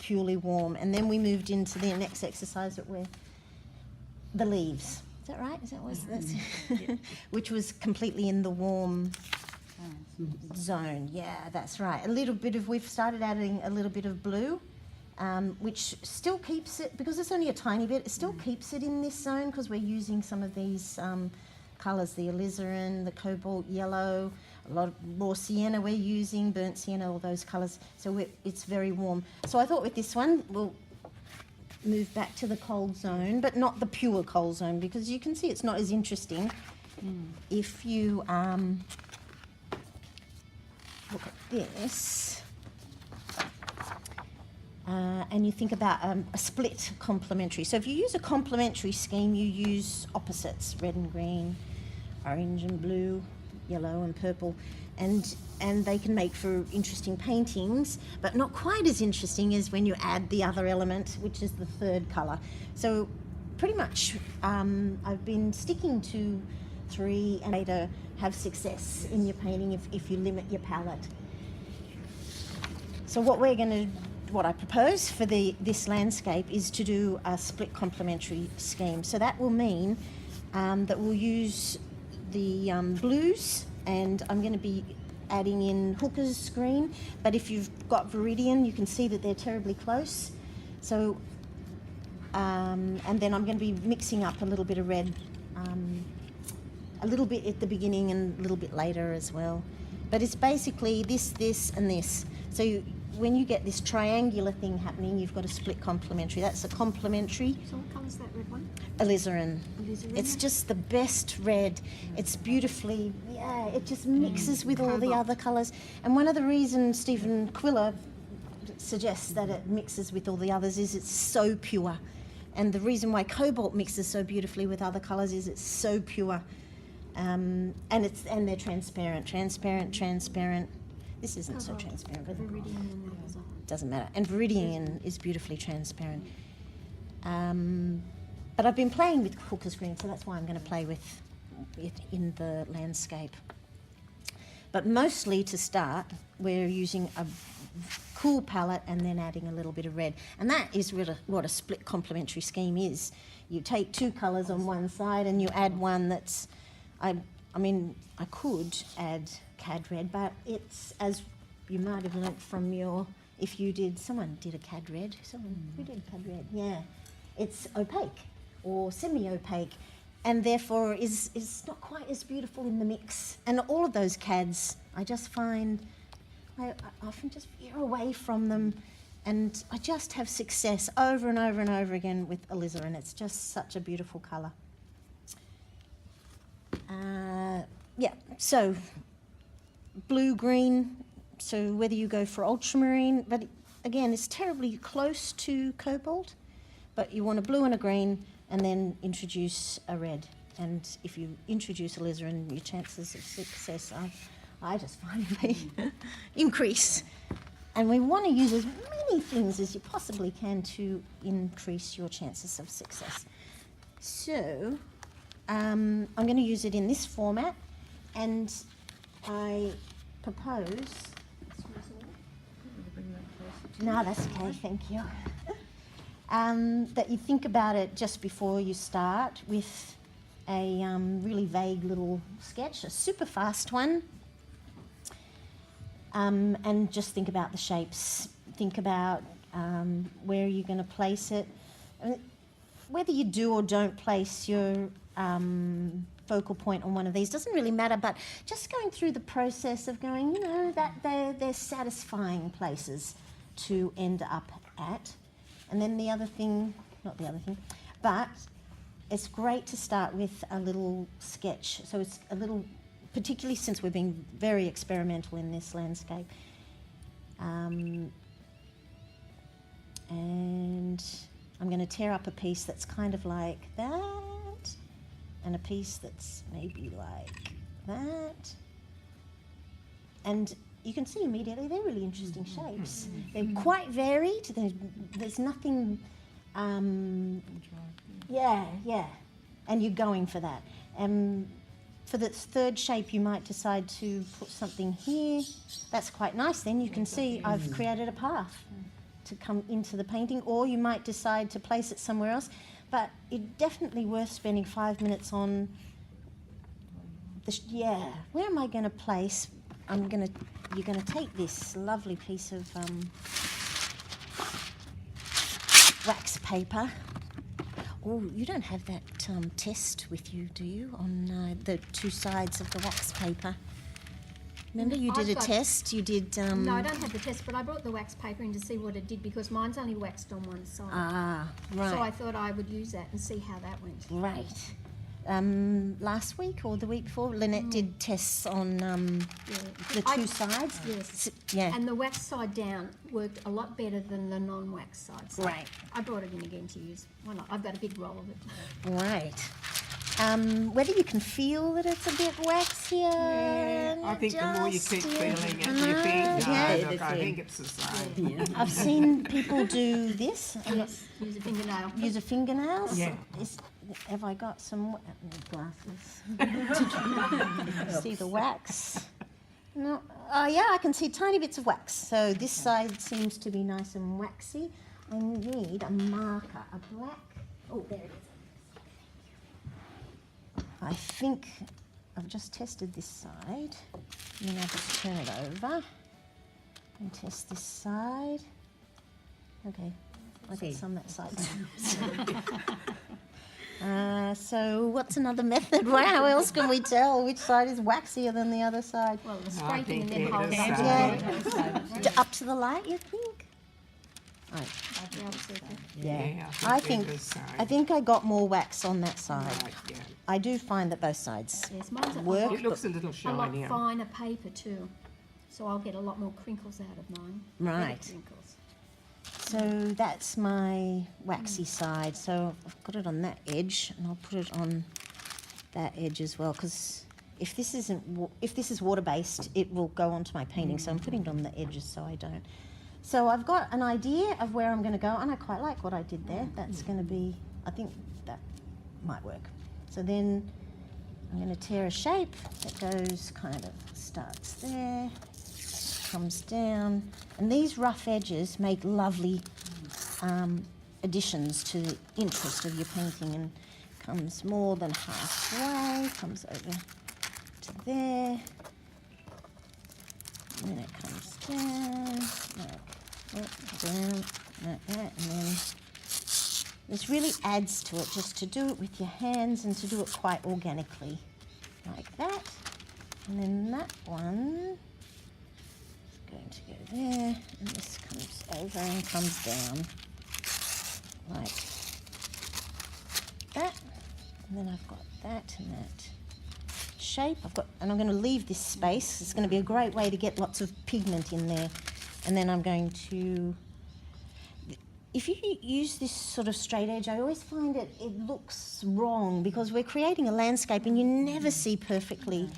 purely warm. And then we moved into the next exercise that were the leaves. Is that right? Is that what that's which was completely in the warm zone. Yeah, that's right. A little bit of, we've started adding a little bit of blue, which still keeps it, because it's only a tiny bit, it still keeps it in this zone because we're using some of these colours, the alizarin, the cobalt yellow, a lot more sienna we're using, burnt sienna, all those colours. So it's very warm. So I thought with this one, we'll move back to the cold zone, but not the pure cold zone, because you can see it's not as interesting if you look at this and you think about a split complementary. So if you use a complementary scheme, you use opposites, red and green, orange and blue, yellow and purple, and they can make for interesting paintings, but not quite as interesting as when you add the other element, which is the third colour. So pretty much I've been sticking to 3 and later have success in your painting if you limit your palette. So what I propose for this landscape is to do a split complementary scheme. So that will mean that we'll use the blues, and I'm going to be adding in Hooker's green, but if you've got Viridian, you can see that they're terribly close. So, and then I'm going to be mixing up a little bit of red, a little bit at the beginning and a little bit later as well. But it's basically this, and this. So when you get this triangular thing happening, you've got a split complementary. That's a complementary. So what colour's that red one? Alizarin. Alizarin? It's just the best red. It's beautifully, it just mixes with all the other colours. And one of the reasons Stephen Quiller suggests that it mixes with all the others is it's so pure. And the reason why cobalt mixes so beautifully with other colours is it's so pure. And they're transparent. This isn't so transparent, but doesn't matter. And Viridian is beautifully transparent. But I've been playing with Hooker's green, so that's why I'm going to play with it in the landscape. But mostly to start, we're using a cool palette and then adding a little bit of red. And that is really what a split complementary scheme is. You take 2 colours on one side and you add one that's, I mean, I could add cad red, but it's, as you might have learnt from if you did, someone did a cad red, who did cad red? Yeah, it's opaque or semi-opaque, and therefore is not quite as beautiful in the mix. And all of those cads, I just find, I often just veer away from them, and I just have success over and over and over again with alizarin. It's just such a beautiful colour. Yeah, so blue, green, so whether you go for ultramarine, but again, it's terribly close to cobalt, but you want a blue and a green, and then introduce a red. And if you introduce alizarin, your chances of success, I just find they increase. And we want to use as many things as you possibly can to increase your chances of success. So I'm going to use it in this format, and I propose... No, that's okay, thank you. That you think about it just before you start with a really vague little sketch, a super fast one, and just think about the shapes. Think about where you're going to place it. Whether you do or don't place your focal point on one of these doesn't really matter, but just going through the process of going, you know, that they're satisfying places to end up at. And then the other thing, not the other thing, but it's great to start with a little sketch. So it's a little, particularly since we're being very experimental in this landscape. And I'm going to tear up a piece that's kind of like that, and a piece that's maybe like that. And you can see immediately they're really interesting shapes. They're quite varied. There's nothing, yeah, and you're going for that. For the third shape, you might decide to put something here. That's quite nice. Then you can see I've created a path to come into the painting, or you might decide to place it somewhere else. But it's definitely worth spending 5 minutes on where am I going to place? You're going to take this lovely piece of wax paper. Oh, you don't have that test with you, do you, on the two sides of the wax paper? Remember you did a test? You did... No, I don't have the test, but I brought the wax paper in to see what it did because mine's only waxed on one side. Ah, right. So I thought I would use that and see how that went. Right. Last week or the week before, Lynette did tests on the two sides. Yes. Yeah. And the wax side down worked a lot better than the non-wax side. So right. I brought it in again to use. Why not? I've got a big roll of it. Right. Whether you can feel that it's a bit waxier. Yeah, I think the more you keep feeling it, you think, I think it's the same. Yeah. I've seen people do this. Yes, use a fingernail. Use a fingernail. Yeah. Have I got some glasses? See the wax? No. Oh yeah, I can see tiny bits of wax. So this side seems to be nice and waxy. I need a marker, a black. Oh, there it is. I think I've just tested this side, and then I'll just turn it over and test this side. Okay, I got some that side. So what's another method? How else can we tell which side is waxier than the other side? Well, the scraping and then holding it up to the light, you think? Right. Yeah, I think I got more wax on that side. Right, yeah. I do find that both sides Yes, mine's work. It looks a little a lot shinier. finer paper too. So I'll get a lot more crinkles out of mine. Right. Better crinkles. So that's my waxy side. So I've got it on that edge, and I'll put it on that edge as well. Because if this is water based, it will go onto my painting. So I'm putting it on the edges so I don't. So I've got an idea of where I'm going to go, and I quite like what I did there. That's going to be, I think that might work. So then I'm going to tear a shape that goes starts there, comes down, and these rough edges make lovely additions to the interest of your painting, and comes more than halfway, comes over to there, and then it comes down, like that, and then this really adds to it just to do it with your hands and to do it quite organically, like that. And then that one is going to go there, and this comes over and comes down like that. And then I've got that and that shape. And I'm going to leave this space. It's going to be a great way to get lots of pigment in there. And then I'm going to, if you use this sort of straight edge, I always find it looks wrong because we're creating a landscape and you never see perfectly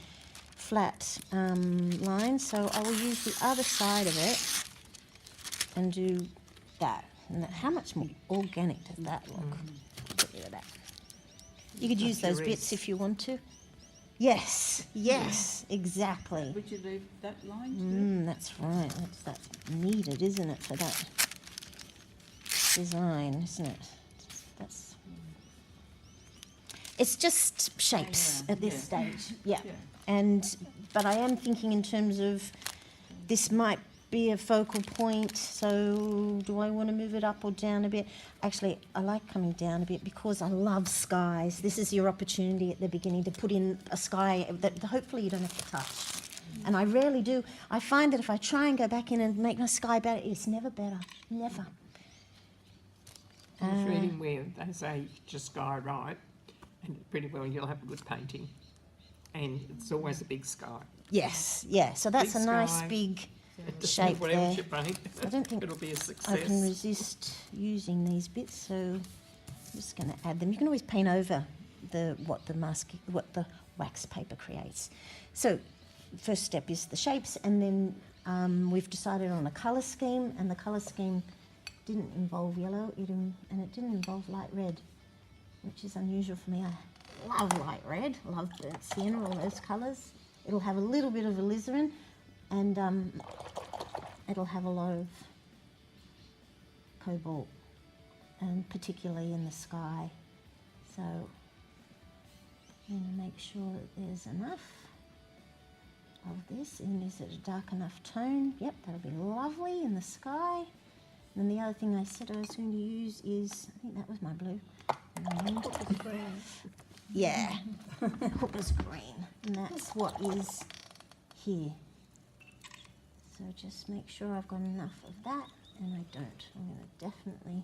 flat lines. So I will use the other side of it and do that. And how much more organic does that look? Get rid of that. You could use those bits if you want to. Yes, exactly. Would you leave that line? That's right. That's needed, isn't it, for that design, isn't it? It's just shapes at this stage. Yeah. But I am thinking in terms of this might be a focal point, so do I want to move it up or down a bit? Actually, I like coming down a bit because I love skies. This is your opportunity at the beginning to put in a sky that hopefully you don't have to touch. And I rarely do. I find that if I try and go back in and make my sky better, it's never better. Never. It's reading where they say just sky right, and pretty well you'll have a good painting. And it's always a big sky. Yes, yeah. So that's Big a nice sky. big It doesn't shape matter what else there. you paint. I don't think it'll be a success. I can resist using these bits, so I'm just going to add them. You can always paint over what the wax paper creates. So first step is the shapes, and then we've decided on a colour scheme, and the colour scheme didn't involve yellow, and it didn't involve light red, which is unusual for me. I love light red, love burnt sienna, all those colours. It'll have a little bit of alizarin, and it'll have a lot of cobalt, and particularly in the sky. So I'm going to make sure that there's enough of this. And is it a dark enough tone? Yep, that'll be lovely in the sky. And the other thing I said I was going to use is, I think that was my blue. Yeah, hooker's green. And that's what is here. So just make sure I've got enough of that, and I don't. I'm going to definitely...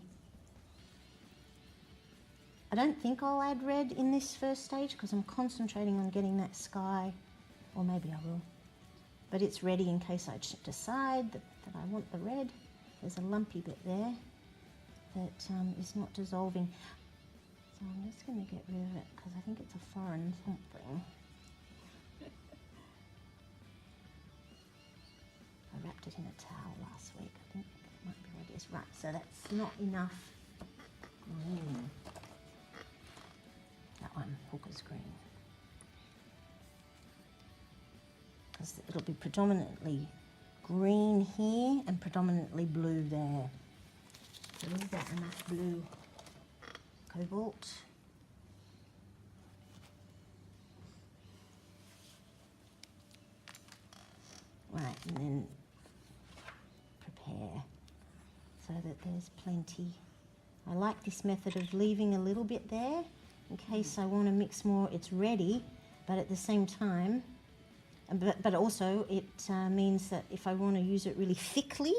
I don't think I'll add red in this first stage because I'm concentrating on getting that sky, or maybe I will. But it's ready in case I decide that I want the red. There's a lumpy bit there that is not dissolving. So I'm just going to get rid of it because I think it's a foreign something. I wrapped it in a towel last week. I think that might be what it is. Right, so that's not enough green. That one, hooker's green. Because it'll be predominantly green here and predominantly blue there. So is that enough blue cobalt? Right, and then prepare so that there's plenty. I like this method of leaving a little bit there in case I want to mix more. It's ready, but at the same time, but also it means that if I want to use it really thickly,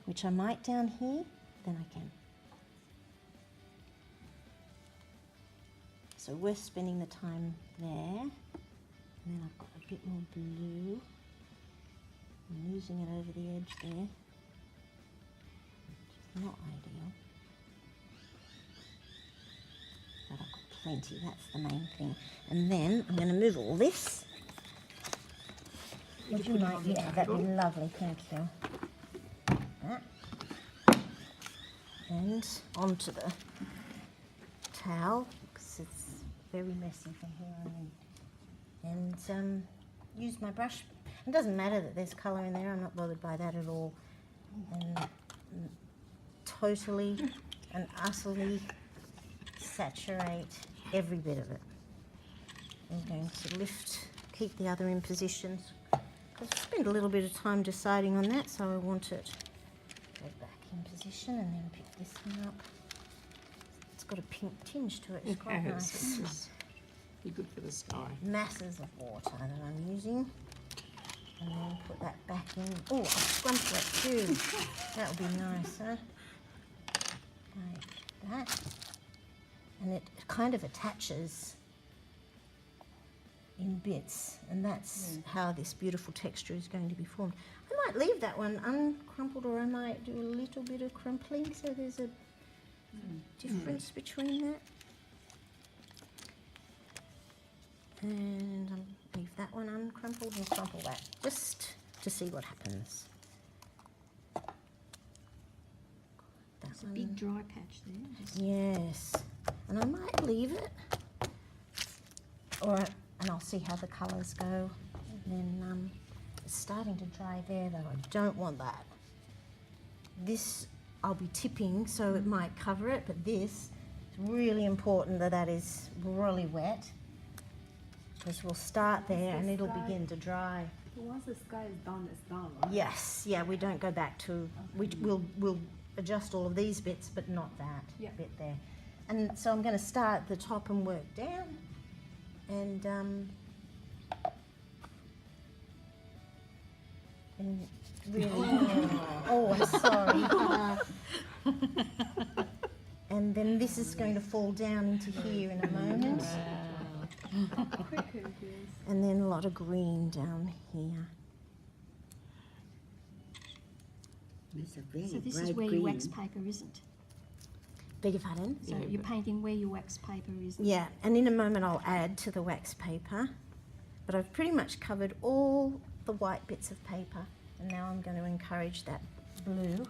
which I might down here, then I can. So we're spending the time there, and then I've got a bit more blue. I'm using it over the edge there, which is not ideal. But I've got plenty, that's the main thing. And then I'm going to move all this. Would you like? Yeah, that'd be lovely, thank you. That. And onto the towel, because it's very messy from here on in. And use my brush. It doesn't matter that there's colour in there, I'm not bothered by that at all. And totally and utterly saturate every bit of it. I'm going to keep the other in positions. I've spent a little bit of time deciding on that, so I want it to go back in position and then pick this one up. It's got a pink tinge to it, it's quite nice. It's be good for the sky. Masses of water that I'm using. And then put that back in. Oh, I'll scrumple it too. That would be nice, huh? Like that. And it kind of attaches in bits, and that's how this beautiful texture is going to be formed. I might leave that one uncrumpled, or I might do a little bit of crumpling so there's a difference between that. And I'll leave that one uncrumpled and crumple that just to see what happens. There's a big dry patch there. Yes, and I might leave it, and I'll see how the colours go. And then it's starting to dry there though. I don't want that. This I'll be tipping, so it might cover it, but this, it's really important that is really wet, because we'll start there and it'll begin to dry. Once the sky is done, it's done, right? Yes, yeah, we don't go back to, we'll adjust all of these bits, but not that bit there. And so I'm going to start at the top and work down, and really, oh, I'm sorry. And then this is going to fall down into here in a moment. And then a lot of green down here. It's a very So this bright is where green. your wax paper isn't. Beg your pardon? So Yeah, you're but- painting where your wax paper isn't. Yeah, and in a moment I'll add to the wax paper, but I've pretty much covered all the white bits of paper, and now I'm going to encourage that blue